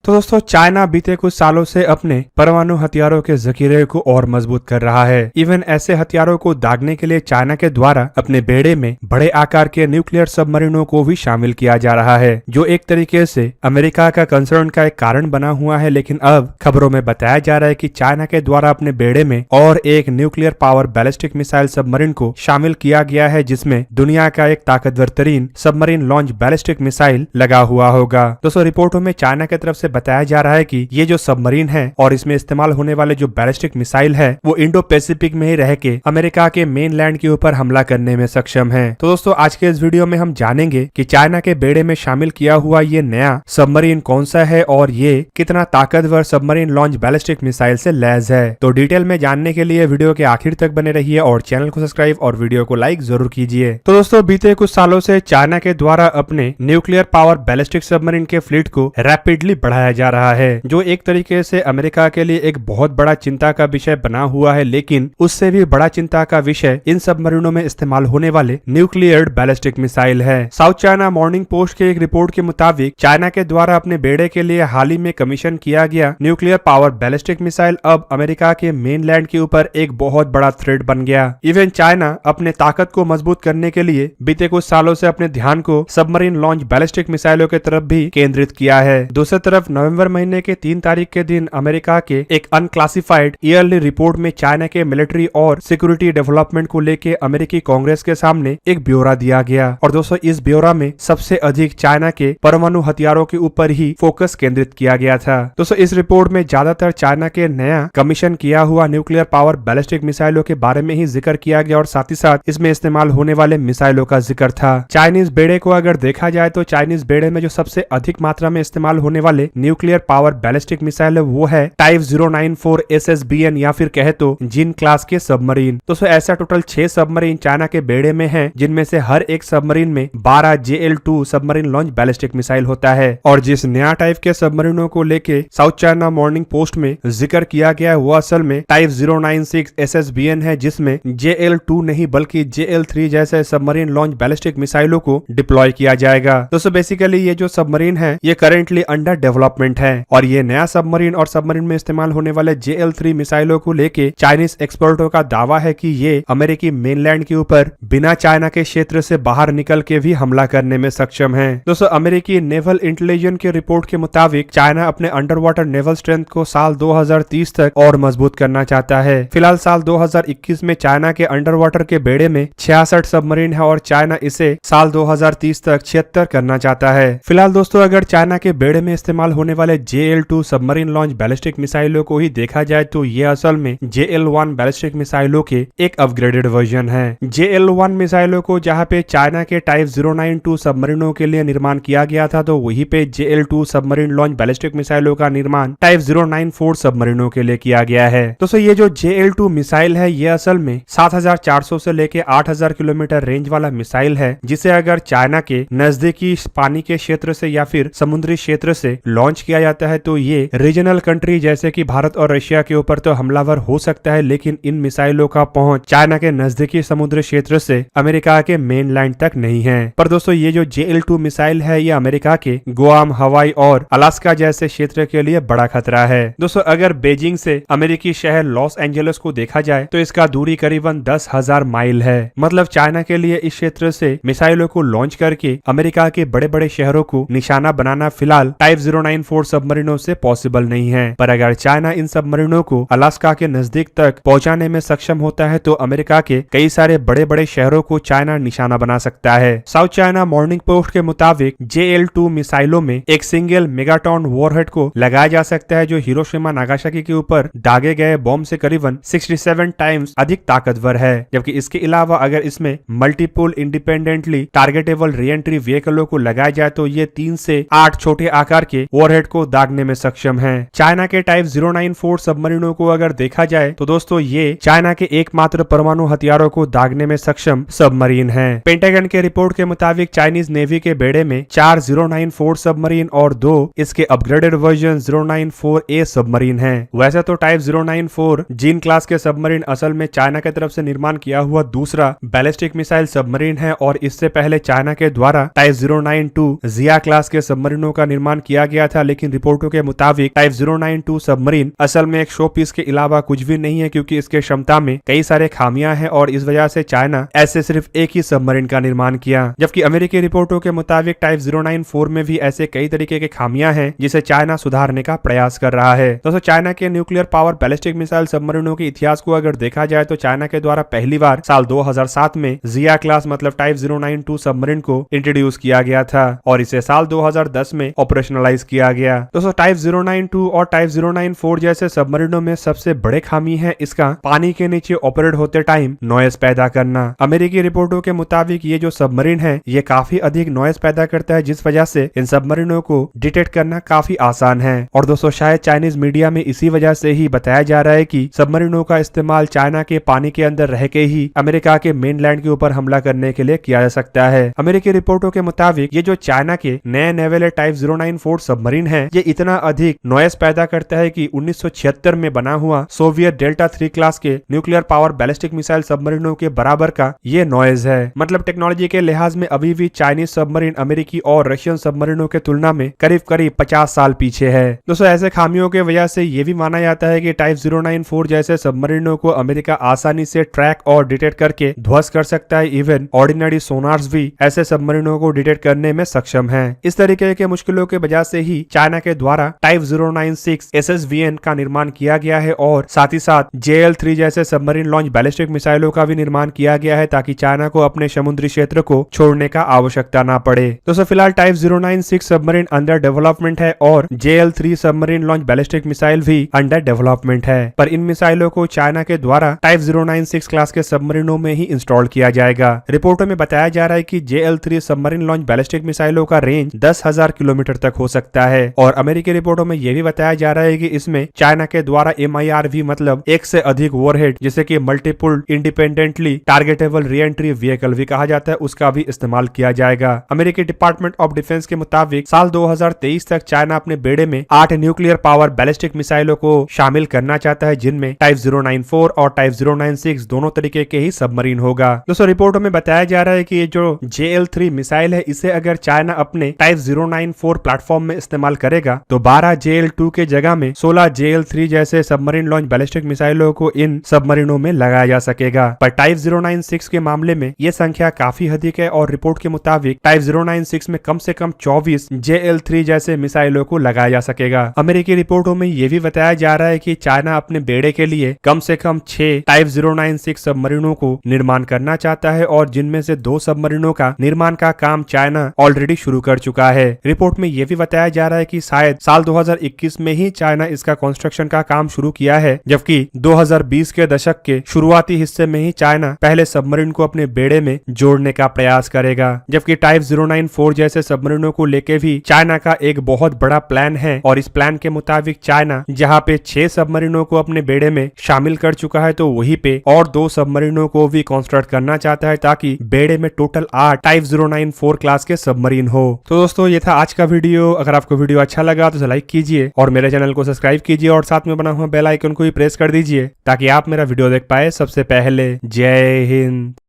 तो दोस्तों चाइना बीते कुछ सालों से अपने परमाणु हथियारों के जखीरे को और मजबूत कर रहा है। इवन ऐसे हथियारों को दागने के लिए चाइना के द्वारा अपने बेड़े में बड़े आकार के न्यूक्लियर सबमरीनों को भी शामिल किया जा रहा है, जो एक तरीके से अमेरिका का कंसर्न का एक कारण बना हुआ है। लेकिन अब खबरों में बताया जा रहा है कि चाइना के द्वारा अपने बेड़े में और एक nuclear power ballistic missile submarine को शामिल किया गया है, जिसमें दुनिया का एक ताकतवर तरीन सबमरीन लॉन्च बैलिस्टिक मिसाइल लगा हुआ होगा। दोस्तों रिपोर्टों में चाइना की तरफ से बताया जा रहा है कि ये जो सबमरीन है और इसमें इस्तेमाल होने वाले जो बैलिस्टिक मिसाइल है वो इंडो पैसिफिक में ही रह के अमेरिका के मेन लैंड के ऊपर हमला करने में सक्षम है। तो दोस्तों आज के इस वीडियो में हम जानेंगे कि चाइना के बेड़े में शामिल किया हुआ ये नया सबमरीन कौन सा है और ये कितना ताकतवर सबमरीन लॉन्च बैलिस्टिक मिसाइल से लैस है। तो डिटेल में जानने के लिए वीडियो के आखिर तक बने रहिए और चैनल को सब्सक्राइब और वीडियो को लाइक जरूर कीजिए। तो दोस्तों बीते कुछ सालों से चाइना के द्वारा अपने न्यूक्लियर पावर बैलिस्टिक सबमरीन के फ्लीट को रैपिडली बढ़ाया जा रहा है, जो एक तरीके से अमेरिका के लिए एक बहुत बड़ा चिंता का विषय बना हुआ है। लेकिन उससे भी बड़ा चिंता का विषय इन सबमरीनों में इस्तेमाल होने वाले न्यूक्लियर बैलिस्टिक मिसाइल है। साउथ चाइना मॉर्निंग पोस्ट के एक रिपोर्ट के मुताबिक चाइना के द्वारा अपने बेड़े के लिए हाल ही में कमीशन किया गया न्यूक्लियर पावर बैलिस्टिक मिसाइल अब अमेरिका के मेनलैंड के ऊपर एक बहुत बड़ा थ्रेट बन गया। इवन चाइना अपने ताकत को मजबूत करने के लिए बीते कुछ सालों से अपने ध्यान को सबमरीन लॉन्च बैलिस्टिक मिसाइलों की तरफ भी केंद्रित किया है। दूसरी तरफ नवंबर महीने के 3 तारीख के दिन अमेरिका के एक अनक्लासिफाइड ईयरली रिपोर्ट में चाइना के मिलिट्री और सिक्योरिटी डेवलपमेंट को लेकर अमेरिकी कांग्रेस के सामने एक ब्यौरा दिया गया। और दोस्तों इस ब्यौरा में सबसे अधिक चाइना के परमाणु हथियारों के ऊपर ही फोकस केंद्रित किया गया था। दोस्तों इस रिपोर्ट में ज्यादातर चाइना के नया कमीशन किया हुआ न्यूक्लियर पावर बैलिस्टिक मिसाइलों के बारे में ही जिक्र किया गया और साथ ही साथ इसमें इस्तेमाल होने वाले मिसाइलों का जिक्र था। चाइनीज बेड़े को अगर देखा जाए तो चाइनीज बेड़े में जो सबसे अधिक मात्रा में इस्तेमाल होने वाले न्यूक्लियर पावर बैलिस्टिक मिसाइल है वो है टाइप 094 SSBN या फिर कहे तो जिन क्लास के सबमरीन। दोस्तों ऐसा टोटल 6 सबमरीन चाइना के बेड़े में है, जिनमें से हर एक सबमरीन में 12 JL2 submarine launch ballistic missile होता है। और जिस नया टाइप के सबमरीनों को लेके साउथ चाइना मॉर्निंग पोस्ट में जिक्र किया गया है वो असल में टाइप 096 SSBN है, जिसमें JL2 नहीं बल्कि JL3 जैसे सबमरीन लॉन्च बैलिस्टिक मिसाइलों को डिप्लॉय किया जाएगा। दोस्तों बेसिकली ये जो सबमरीन है ये करेंटली अंडर डेवलपमेंट है और ये नया सबमरीन और सबमरीन में इस्तेमाल होने वाले JL3 मिसाइलों को लेके चाइनीज एक्सपर्टों का दावा है कि ये अमेरिकी मेनलैंड के ऊपर बिना चाइना के क्षेत्र से बाहर निकल के भी हमला करने में सक्षम है। दोस्तों अमेरिकी नेवल इंटेलिजेंस की रिपोर्ट के मुताबिक चाइना अपने अंडर वाटर नेवल स्ट्रेंथ को साल 2030 तक और मजबूत करना चाहता है। फिलहाल साल 2021 में चाइना के अंडर वाटर के बेड़े में 66 सबमरीन है और चाइना इसे साल 2030 तक 76 करना चाहता है। फिलहाल दोस्तों अगर चाइना के बेड़े में इस्तेमाल होने वाले JL2 सबमरीन लॉन्च बैलिस्टिक मिसाइलों को ही देखा जाए तो ये असल में JL1 बैलिस्टिक मिसाइलों के एक अपग्रेडेड वर्जन है। JL1 मिसाइलों को जहां पे चाइना के टाइप 092 सबमरीनों के लिए निर्माण किया गया था तो वहीं पे JL2 सबमरीन लॉन्च बैलिस्टिक मिसाइलों का निर्माण टाइप 094 सबमरीनों के लिए किया गया है। दोस्तों ये जो JL2 मिसाइल है ये असल में 7400 से लेके 8000 किलोमीटर रेंज वाला मिसाइल है, जिसे अगर चाइना के नजदीकी पानी के क्षेत्र से या फिर समुद्री क्षेत्र से लॉन्च किया जाता है तो ये रीजनल कंट्री जैसे कि भारत और रशिया के ऊपर तो हमलावर हो सकता है, लेकिन इन मिसाइलों का पहुंच चाइना के नजदीकी समुद्री क्षेत्र से अमेरिका के मेन लैंड तक नहीं है। पर दोस्तों ये जो JL2 मिसाइल है ये अमेरिका के गुआम, हवाई और अलास्का जैसे क्षेत्र के लिए बड़ा खतरा है। दोस्तों अगर बीजिंग से अमेरिकी शहर लॉस एंजलिस को देखा जाए तो इसका दूरी करीबन 10,000 माइल है। मतलब चाइना के लिए इस क्षेत्र से मिसाइलों को लॉन्च करके अमेरिका के बड़े बड़े शहरों को निशाना बनाना फिलहाल टाइप 094 सबमरीनों से पॉसिबल नहीं है। पर अगर चाइना इन सबमरीनों को अलास्का के नजदीक तक पहुंचाने में सक्षम होता है तो अमेरिका के कई सारे बड़े बड़े शहरों को चाइना निशाना बना सकता है। साउथ चाइना मॉर्निंग पोस्ट के मुताबिक JL2 मिसाइलों में एक सिंगल मेगाटॉन वॉरहेड को लगाया जा सकता है, जो हिरोशिमा नागासाकी के ऊपर दागे गए बॉम्ब से करीबन 67 टाइम्स अधिक ताकतवर है। जबकि इसके अलावा अगर इसमें मल्टीपल इंडिपेंडेंटली टारगेटेबल रीएंट्री व्हीकलों को लगाया जाए तो ये 3 से 8 छोटे आकार के वॉरहेड को दागने में सक्षम है। चाइना के टाइप 094 सबमरीनों को अगर देखा जाए तो दोस्तों ये चाइना के एकमात्र परमाणु हथियारों को दागने में सक्षम सबमरीन है। पेंटागन के रिपोर्ट के मुताबिक चाइनीज नेवी के बेड़े में 4 094 सबमरीन और 2 इसके अपग्रेडेड वर्जन 094A सबमरीन है। वैसे तो टाइप 094 जिन क्लास के सबमरीन असल में चाइना की तरफ से निर्माण किया हुआ दूसरा बैलिस्टिक मिसाइल सबमरीन है और इससे पहले चाइना के द्वारा टाइप 092 जिया क्लास के सबमरीनों का निर्माण किया गया था, था, लेकिन रिपोर्टों के मुताबिक टाइप 092 सबमरीन असल में एक शो पीस के अलावा कुछ भी नहीं है, क्योंकि इसके क्षमता में कई सारे खामियां हैं और इस वजह से चाइना ऐसे सिर्फ एक ही सबमरीन का निर्माण किया। जबकि अमेरिकी रिपोर्टों के मुताबिक टाइप 094 में भी ऐसे कई तरीके के खामियां हैं जिसे चाइना सुधारने का प्रयास कर रहा है। दोस्तों, चाइना के न्यूक्लियर पावर बैलिस्टिक मिसाइल सबमरीनों के इतिहास को अगर देखा जाए तो चाइना के द्वारा पहली बार साल 2007 में जिया क्लास मतलब टाइप 092 सबमरीन को इंट्रोड्यूस किया गया था और इसे साल 2010 में ऑपरेशनलाइज किया गया। दोस्तों, टाइप 092 और टाइप 094 जैसे सबमरीनों में सबसे बड़े खामी है इसका पानी के नीचे ऑपरेट होते टाइम नॉइज पैदा करना। अमेरिकी रिपोर्टों के मुताबिक ये जो सबमरीन है ये काफी अधिक नॉइज पैदा करता है, जिस वजह से इन सबमरीनों को डिटेक्ट करना काफी आसान है। और दोस्तों, शायद चाइनीज मीडिया में इसी वजह से ही बताया जा रहा है कि सबमरीनों का इस्तेमाल चाइना के पानी के अंदर रह के ही अमेरिका के मेनलैंड के ऊपर हमला करने के लिए किया जा सकता है। अमेरिकी रिपोर्टों के मुताबिक ये जो चाइना के नए नेवल टाइप 094 सबमरीन है ये इतना अधिक नॉइज पैदा करता है कि 1976 में बना हुआ सोवियत डेल्टा 3 क्लास के न्यूक्लियर पावर बैलिस्टिक मिसाइल सबमरीनों के बराबर का ये नॉइज है। मतलब टेक्नोलॉजी के लिहाज में अभी भी चाइनीज सबमरीन अमेरिकी और रशियन सबमरीनों के तुलना में करीब करीब 50 साल पीछे है। दोस्तों, ऐसे खामियों के वजह से ये भी माना जाता है कि टाइप 094 जैसे सबमरीनों को अमेरिका आसानी से ट्रैक और डिटेक्ट करके ध्वस्त कर सकता है। इवन ऑर्डिनरी सोनार्स भी ऐसे सबमरीनों को डिटेक्ट करने में सक्षम है। इस तरीके के मुश्किलों के वजह से ही चाइना के द्वारा टाइप 096 SSVN का निर्माण किया गया है और साथ ही साथ JL3 जैसे सबमरीन लॉन्च बैलिस्टिक मिसाइलों का भी निर्माण किया गया है, ताकि चाइना को अपने समुद्री क्षेत्र को छोड़ने का आवश्यकता ना पड़े। दोस्तों, फिलहाल टाइप 096 सबमरीन अंडर डेवलपमेंट है और JL3 submarine launch ballistic missile भी अंडर डेवलपमेंट है, पर इन मिसाइलों को चाइना के द्वारा टाइप 096 क्लास के सबमरीनों में ही इंस्टॉल किया जाएगा। रिपोर्टों में बताया जा रहा है कि JL3 सबमरीन लॉन्च बैलिस्टिक मिसाइलों का रेंज 10,000 किलोमीटर तक हो सकता है और अमेरिकी रिपोर्टों में यह भी बताया जा रहा है कि इसमें चाइना के द्वारा MIRV मतलब एक से अधिक वॉरहेड, जिसे कि multiple independently targetable re-entry vehicle भी कहा जाता है, उसका भी इस्तेमाल किया जाएगा। अमेरिकी डिपार्टमेंट ऑफ डिफेंस के मुताबिक साल 2023 तक चाइना अपने बेड़े में 8 न्यूक्लियर पावर बैलिस्टिक मिसाइलों को शामिल करना चाहता है, जिनमें टाइप 094 और टाइप 096 दोनों तरीके के ही सबमरीन होगा। दोस्तों, रिपोर्टों में बताया जा रहा है कि ये जो JL3 मिसाइल है इसे अगर चाइना अपने टाइप 094 प्लेटफॉर्म में इस्तेमाल करेगा तो 12 JL2 के जगह में 16 JL3 जैसे सबमरीन लॉन्च बैलिस्टिक मिसाइलों को इन सबमरीनों में लगाया जा सकेगा। पर टाइप 096 के मामले में ये संख्या काफी अधिक है और रिपोर्ट के मुताबिक टाइप 096 में कम से कम 24 JL3 जैसे मिसाइलों को लगाया जा सकेगा। अमेरिकी रिपोर्टों में ये भी बताया जा रहा है कि चाइना अपने बेड़े के लिए कम से कम 6 टाइप 096 सबमरीनों को निर्माण करना चाहता है और जिनमें से 2 सबमरीनों का निर्माण का काम चाइना ऑलरेडी शुरू कर चुका है। रिपोर्ट में यह भी बताया जा रहा है कि शायद साल 2021 में ही चाइना इसका कंस्ट्रक्शन का काम शुरू किया है, जबकि 2020 के दशक के शुरुआती हिस्से में ही चाइना पहले सबमरीन को अपने बेड़े में जोड़ने का प्रयास करेगा। जबकि टाइप 094 जैसे सबमरीनों को लेके भी चाइना का एक बहुत बड़ा प्लान है और इस प्लान के मुताबिक चाइना जहां पे 6 सबमरीनों को अपने बेड़े में शामिल कर चुका है तो वहीं पे और 2 सबमरीनों को भी कंस्ट्रक्ट करना चाहता है, ताकि बेड़े में टोटल 8 टाइप 094 क्लास के सबमरीन हो। तो दोस्तों, ये था आज का वीडियो। अगर आपको वीडियो अच्छा लगा तो लाइक कीजिए और मेरे चैनल को सब्सक्राइब कीजिए और साथ में बना हुआ बेल आइकन को भी प्रेस कर दीजिए ताकि आप मेरा वीडियो देख पाए सबसे पहले। जय हिंद।